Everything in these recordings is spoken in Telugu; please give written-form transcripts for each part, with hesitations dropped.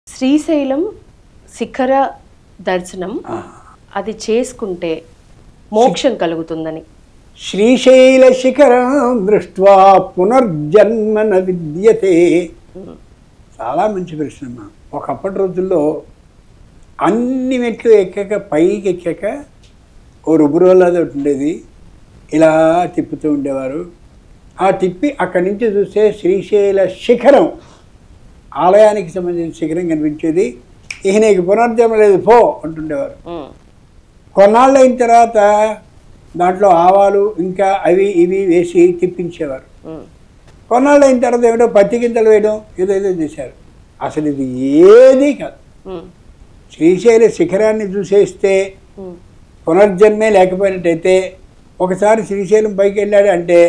శ్రీశైలం శిఖర దర్శనం అది చేసుకుంటే మోక్షం కలుగుతుందని. శ్రీశైల శిఖరం దృష్ట్వా పునర్జన్మ న విద్యతే. చాలా మంచి ప్రశ్న. ఒకప్పటి రోజుల్లో అన్ని మెట్లు ఎక్కాక పైకి ఎక్కాక ఓ రుబురోలాది ఒకటి ఉండేది, ఇలా తిప్పుతూ ఉండేవారు. ఆ తిప్పి అక్కడి నుంచి చూస్తే శ్రీశైల శిఖరం, ఆలయానికి సంబంధించిన శిఖరం కనిపించేది. ఇక నీకు పునర్జన్మ లేదు పో అంటుండేవారు. కొన్నాళ్ళు అయిన తర్వాత దాంట్లో ఆవాలు ఇంకా అవి ఇవి వేసి తిప్పించేవారు. కొన్నాళ్ళు అయిన తర్వాత ఏమిటో పత్తి గింజలు వేయడం ఏదేదో చేశారు. అసలు ఇది ఏదీ కాదు. శ్రీశైల శిఖరాన్ని చూసేస్తే పునర్జన్మే లేకపోయినట్టయితే, ఒకసారి శ్రీశైలం పైకి వెళ్ళాడు అంటే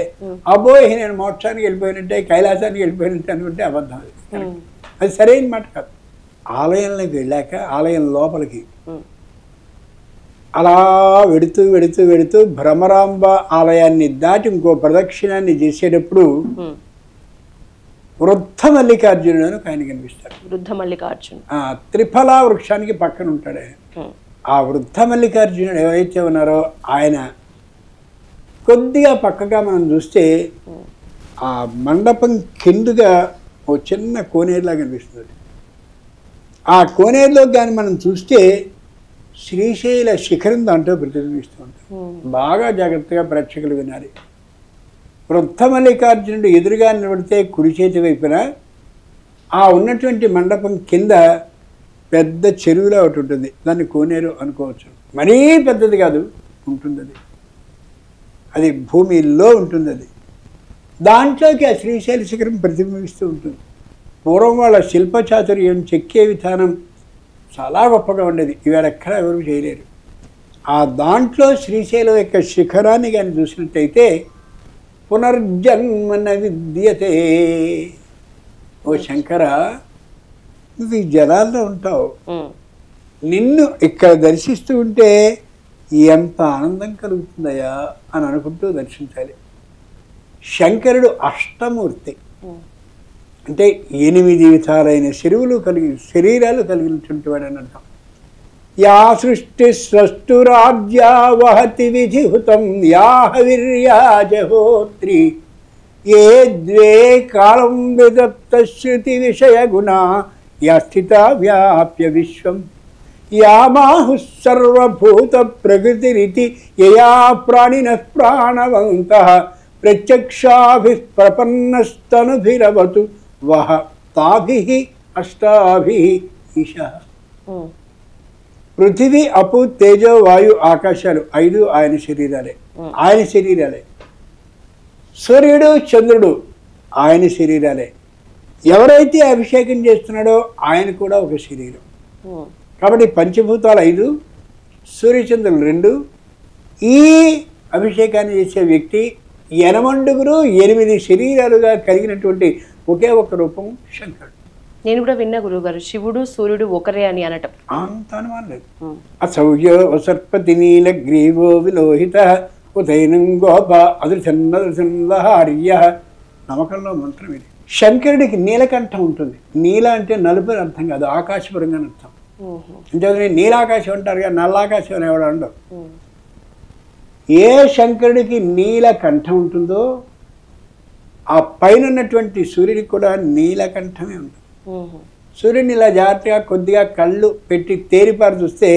అబ్బోయ్ నేను మోక్షానికి వెళ్ళిపోయినట్టే, కైలాసానికి వెళ్ళిపోయినట్టే అనుకుంటే అబద్ధం. అది సరైన మాట కాదు. ఆలయంలోకి వెళ్ళాక ఆలయం లోపలికి అలా వెడుతూ వెడుతూ వెడుతూ భ్రమరాంబ ఆలయాన్ని దాటి ఇంకో ప్రదక్షిణాన్ని చేసేటప్పుడు వృద్ధ మల్లికార్జునుడు ఆయన కనిపిస్తాడు. వృద్ధ మల్లికార్జున త్రిఫలా వృక్షానికి పక్కన ఉంటాడు ఆయన. ఆ వృద్ధ మల్లికార్జునుడు ఎవరైతే ఉన్నారో ఆయన కొద్దిగా పక్కగా మనం చూస్తే ఆ మండపం కిందుగా ఓ చిన్న కోనేరులా కనిపిస్తుంది. ఆ కోనేరులో కానీ మనం చూస్తే శ్రీశైల శిఖరం దాంట్లో ప్రతిబింబిస్తూ ఉంటాం. బాగా జాగ్రత్తగా ప్రేక్షకులు వినాలి. వృద్ధ మల్లికార్జునుడు ఎదురుగా నిలబడితే కుడి చేతి వైపున ఆ ఉన్నటువంటి మండపం కింద పెద్ద చెరువులో ఒకటి ఉంటుంది. దాన్ని కోనేరు అనుకోవచ్చు. మరీ పెద్దది కాదు, ఉంటుంది అది. అది భూమిలో ఉంటుంది. అది దాంట్లోకి ఆ శ్రీశైల శిఖరం ప్రతిబింబిస్తూ ఉంటుంది. పూర్వం వాళ్ళ శిల్పచాతుర్యం, చెక్కే విధానం చాలా గొప్పగా ఉండేది. ఇవాళ ఎక్కడ ఎవరు చేయలేరు. ఆ దాంట్లో శ్రీశైలం యొక్క శిఖరాన్ని కానీ చూసినట్టయితే పునర్జన్మ న విద్యతే. ఓ శంకర, నువ్వు ఈ జలాల్లో ఉంటావు, నిన్ను ఇక్కడ దర్శిస్తూ ఉంటే ఎంత ఆనందం కలుగుతుందయా అని అనుకుంటూ దర్శించాలి. శంకరుడు అష్టమూర్తి అంటే 8 విధాలైన శరీరాలు కలిగినటువంటి వాడు అని అర్థం. యా సృష్టి స్రష్టురాజ్యా వహతి విధిహుతం యాహ వీర్యాజహోత్రి ఏ ద్వే కాలం విదత్త శృతి విషయ గుణ యా స్థిత వ్యాప్య విశ్వం యామాహు సర్వభూత ప్రకృతిరితి యయా ప్రాణినః ప్రాణవంతః ప్రత్యక్షాభిః ప్రపన్నస్తనుభిరవతు వహ తాభిః అష్టాభిః ఈశః. పృథివీ, అపు, తేజో, వాయు, ఆకాశాలు 5 ఆయన శరీరాలే. సూర్యుడు, చంద్రుడు ఆయన శరీరాలే. ఎవరైతే అభిషేకం చేస్తున్నాడో ఆయన కూడా ఒక శరీరం. కాబట్టి పంచభూతాలు 5, సూర్యచంద్రులు 2. ఈ అభిషేకాన్ని చేసే వ్యక్తి 8 శరీరాలుగా కలిగినటువంటి ఒకే ఒక రూపం శంకరుడు. నేను కూడా విన్నా గురువుగారు, శివుడు సూర్యుడు ఒకరే అని అనటం. అంత అనుమానం లేదు. అసౌర్యో సర్పతి నీల గ్రీవో విలోహిత ఉదయనం గోప అదృశన్నదృశన్నహార్య. నమ్మకంలో మంత్రం ఇది. శంకరుడికి నీలకంఠం ఉంటుంది. నీల అంటే నలుపు అని అర్థం కాదు, ఆకాశపరంగా అర్థం. అంటే నీలాకాశం అంటారు కదా, నల్లాకాశం అని ఎవడు అండవు. ఏ శంకరుడికి నీలకంఠం ఉంటుందో ఆ పైన ఉన్నటువంటి సూర్యుడికి కూడా నీలకంఠమే ఉంటుంది. సూర్యుడిని ఇలా జాగ్రత్తగా కొద్దిగా కళ్ళు పెట్టి తేరిపారు చూస్తే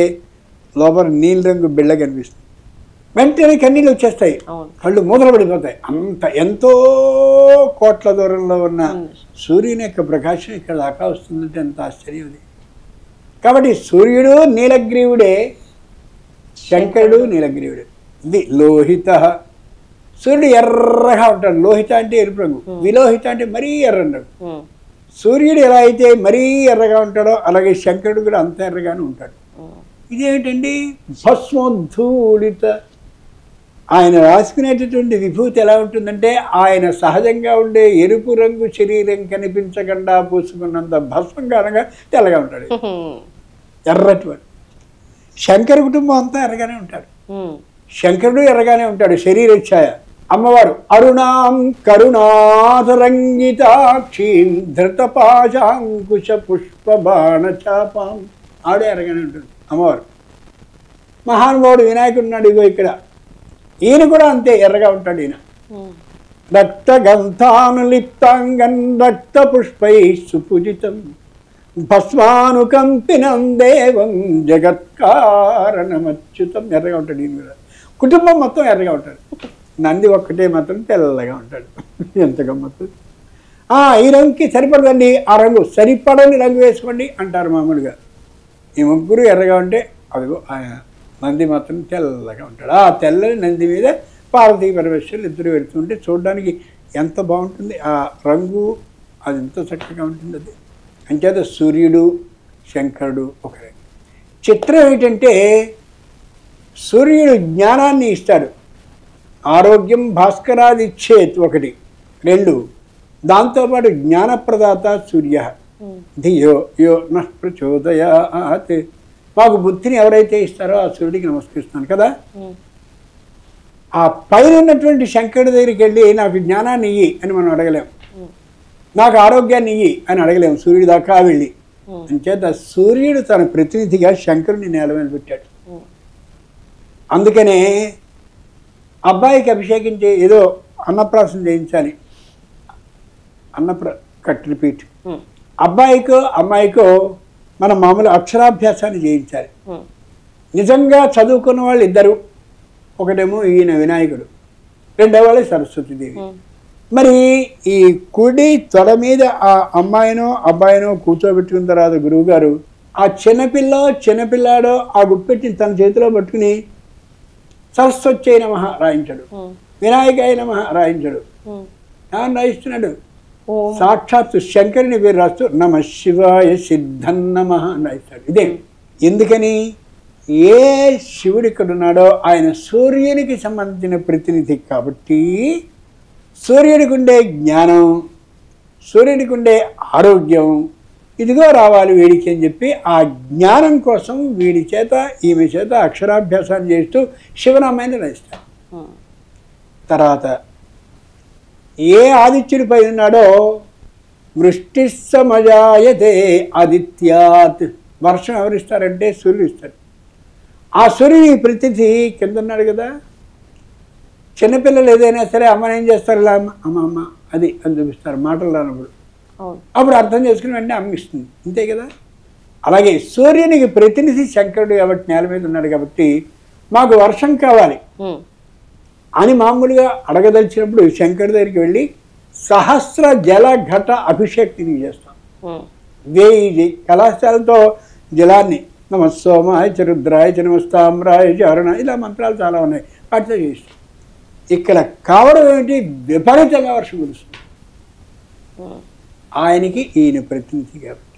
లోపల నీల రంగు బిళ్ళ కనిపిస్తుంది. వెంటనే కన్నీళ్ళు వచ్చేస్తాయి, కళ్ళు మూతలు పడిపోతాయి. అంత ఎంతో కోట్ల దూరంలో ఉన్న సూర్యుని యొక్క ప్రకాశం ఇక్కడ దాకా వస్తుందంటే ఎంత ఆశ్చర్యం అది. కాబట్టి సూర్యుడు నీలగ్రీవుడే, శంకరుడు నీలగ్రీవుడే. ఇది లోహిత. సూర్యుడు ఎర్రగా ఉంటాడు. లోహిత అంటే ఎరుపు రంగు, విలోహిత అంటే మరీ ఎర్రన్నాడు. సూర్యుడు ఎలా అయితే మరీ ఎర్రగా ఉంటాడో అలాగే శంకరుడు కూడా అంత ఎర్రగానే ఉంటాడు. ఇదేమిటండి? భస్మోద్ధూళిత. ఆయన రాసుకునేటటువంటి విభూతి ఎలా ఉంటుందంటే ఆయన సహజంగా ఉండే ఎరుపు రంగు శరీరం కనిపించకుండా పూసుకున్నంత భస్మంగా అనగా తెల్లగా ఉంటాడు, ఎర్రటివాడు. శంకర కుటుంబం అంతా ఎర్రగానే ఉంటాడు. శంకరుడు ఎర్రగానే ఉంటాడు, శరీర ఛాయ. అమ్మవారు అరుణాం కరుణాధరంగితాక్షీం ధృతపాశాంకుశ పుష్పబాణ చాపాం. ఆడే ఎరగానే ఉంటుంది అమ్మవారు. మహానుభావుడు వినాయకుడు ఉన్నాడు ఇగో ఇక్కడ. ఈయన కూడా అంతే ఎర్రగా ఉంటాడు. ఈయన రక్తగంధానులిప్తాంగం రక్త పుష్పై సుపూజితం భస్మానుకంపినం దేవం జగత్కారణమచ్యుతం. ఎర్రగా ఉంటాడు ఈయన కూడా. కుటుంబం మొత్తం ఎర్రగా ఉంటాడు. నంది ఒక్కటే మాత్రం తెల్లగా ఉంటాడు. ఎంత గమ్మత్తు. ఈ రంగుకి సరిపడదండి, ఆ రంగు సరిపడని రంగు వేసుకోండి అంటారు మామూలుగా. ఈ ముగ్గురు ఎర్రగా ఉంటే అదిగో ఆయన నంది మాత్రం తెల్లగా ఉంటాడు. ఆ తెల్లని నంది మీద పార్వతీ పరమేశ్వరులు ఇద్దరు వెళ్తుంటే చూడడానికి ఎంత బాగుంటుంది. ఆ రంగు అది ఎంత చక్కగా ఉంటుంది. అది అంచేత సూర్యుడు శంకరుడు ఒకరే. చిత్రం ఏమిటంటే సూర్యుడు జ్ఞానాన్ని ఇస్తాడు. ఆరోగ్యం భాస్కరాది ఇచ్చేత్ ఒకటి. 2 దాంతోపాటు జ్ఞానప్రదాత సూర్య ధియో యో నః ప్రచోదయాత్. మాకు బుద్ధిని ఎవరైతే ఇస్తారో ఆ సూర్యుడికి నమస్కరిస్తున్నాను కదా. ఆ పైన ఉన్నటువంటి శంకరుడి దగ్గరికి వెళ్ళి నాకు జ్ఞానాన్ని ఇయ్యి అని మనం అడగలేం, నాకు ఆరోగ్యాన్ని ఇయ్యి అని అడగలేము సూర్యుడి దాకా వెళ్ళి. అంచేత సూర్యుడు తన ప్రతినిధిగా శంకరుని నేల మీద పెట్టాడు. అందుకనే అబ్బాయికి అభిషేకించి ఏదో అన్నప్రాసం చేయించాలి. Cut repeat. అబ్బాయికో అమ్మాయికో మనం మామూలు అక్షరాభ్యాసాన్ని చేయించాలి. నిజంగా చదువుకున్న వాళ్ళు ఇద్దరు, ఒకటేమో ఈయన వినాయకుడు, రెండో వాళ్ళు సరస్వతీదేవి. మరి ఈ కుడి తొడ మీద ఆ అమ్మాయినో అబ్బాయినో కూర్చోబెట్టుకున్న తర్వాత గురువుగారు ఆ చిన్నపిల్లాడో ఆ గుప్పెట్టిని తన చేతిలో పట్టుకుని సరస్వత్యై నమః రాయించాడు, వినాయకాయ నమః రాయించాడు. ఏమని రాయిస్తున్నాడు? సాక్షాత్తు శంకరుని పేరు రాస్తూ నమ శివాయ సిద్ధన్నమః అని రాయిస్తాడు. ఇదే ఎందుకని? ఏ శివుడు ఇక్కడ ఉన్నాడో ఆయన సూర్యునికి సంబంధించిన ప్రతినిధి కాబట్టి సూర్యుడికి ఉండే జ్ఞానం, సూర్యుడికి ఉండే ఆరోగ్యం ఇదిగో రావాలి వీడికి అని చెప్పి ఆ జ్ఞానం కోసం వీడి చేత ఈమె చేత అక్షరాభ్యాసాన్ని చేస్తూ శివనామాన్ని రాయిస్తాడు. తర్వాత ఏ ఆదిత్యుడిపై ఉన్నాడో వృష్టి సమజాయతే ఆదిత్యాత్. వర్షం ఎవరిస్తారంటే సూర్యుడు ఇస్తాడు. ఆ సూర్యుని ప్రతినిధి కింద ఉన్నాడు కదా. చిన్నపిల్లలు ఏదైనా సరే అమ్మని ఏం చేస్తారు? ఇలా అమ్మ అది అని చూపిస్తారు మాటలు రానప్పుడు. అప్పుడు అర్థం చేసుకుని వెంటనే అమ్మిస్తుంది, అంతే కదా. అలాగే సూర్యునికి ప్రతినిధి శంకరుడు కాబట్టి నేల మీద ఉన్నాడు కాబట్టి మాకు వర్షం కావాలి అని మామూలుగా అడగదలిచినప్పుడు శంకరుడి దగ్గరికి వెళ్ళి సహస్ర జల ఘట అభిషేక్తిని చేస్తాం. 1000 కళాశాలతో జలాన్ని నమ సోమాయ చ రుద్రాయ చ నమస్తామ్రాయ చ అరుణ ఇలా మంత్రాలు చాలా ఉన్నాయి, వాటితో చేస్తాం. ఇక్కడ కావడం ఏమిటి? విపరీతంగా వర్షం కురుస్తుంది. ఆయనకి ఈయన ప్రతినిధి కాబట్టి